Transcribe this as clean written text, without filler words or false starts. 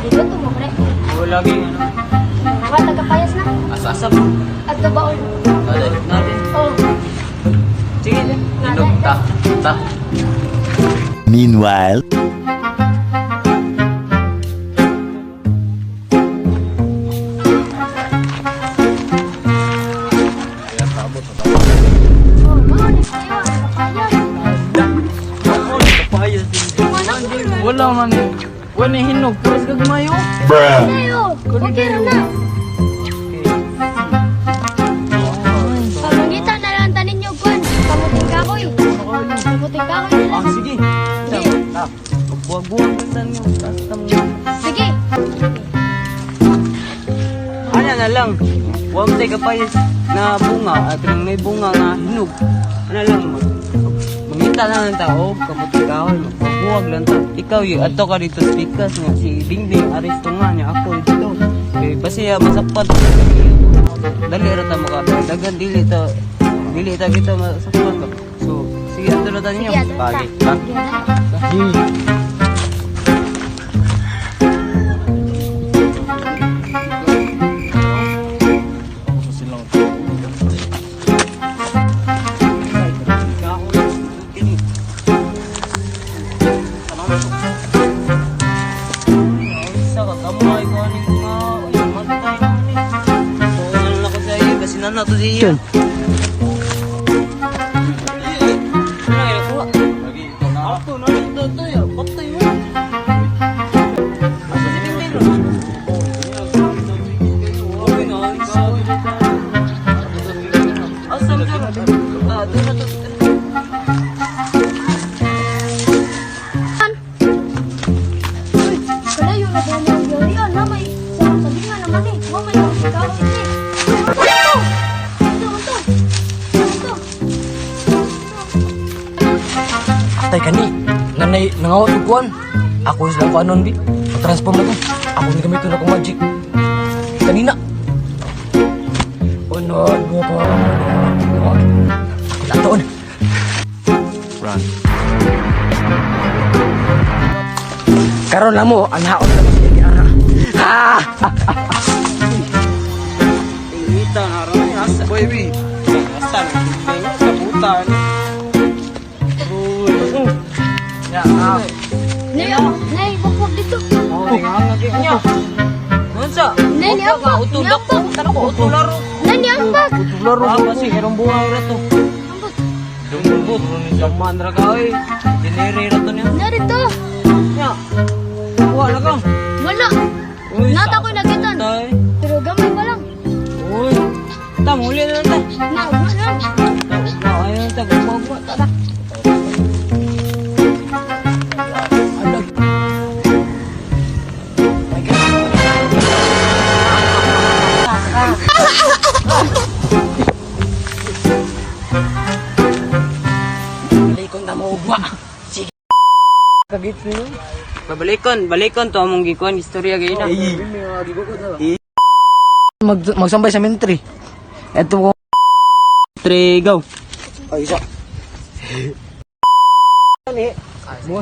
Dito to mo, pre. Oo, lagi, ano. Mga tagapayas na. Asa-asa mo. At nabaon. Dadalot natin. Oh. Sige, inog, ta. Meanwhile, Oh, maon ni kayo. Tagapayas. Kapayas din. Wala man. Wala hinog. Puras gagmayo. Kayo. Okay na. Pamangitan na lang tanin nyo, Gwan. Kamuting kahoy. Kamuting kahoy na lang. Sige. Buwag-buwag minsan yung custom mo. Sige. Ano na lang. Huwag mo tayo kapayas na bunga. At yung may bunga na hinog. Ano lang. Mangita lang ang tao. Kamuting kahoy. Buwag lang ta. Ikaw yung ato ka dito speakers nga. Si Bingbing Aristo nga niya. Ako dito. Eh, basiya masapat. Dali rata makapagdagan. Dili ta kita masapat. So, sige ato rata niyo. Sige, ato rata. Balik. Ha? Sige na. Nana to siya. Kalayo na ba ng yorian na may salingan naman eh. Huwag may magkakaw ito eh. Tay kani, nanay nangawat og kuan. Ako is lang ko anon bi. Transform na ko. Ako ni gamit na ko magic. Kanina. Ono mo ko. Latoon. run. Karon lang mo, ang haot na siya ni Ana. Ha! Tingita na ron. Asa? Boy, bi. Asa? Kaputan. Ya, Nay, bukbok dito. oh, tingnan lagi niya. Mansa? Nay, ni ambak. Utulak ko. Tara ko utularo. Nay, ni ambak. Utularo ba si erong buhay ra to. Ambak. Dumbut ni zaman ra ka oy. Dinere ra to niya. Narito. Ya. Wala ka. Wala. Uy, Nata ko nagitan. tay. Pero gamay pa lang. Uy. Ta muli na lang ta. Naugma lang. Ayun ta gumagwa ta. Likon na mo ugma. Sige. Kagit niyo. Balikon to among gikuan istorya gay na. Magsambay sa mentry. Eto ko. 3 go. Ay, isa. Ani. Mo.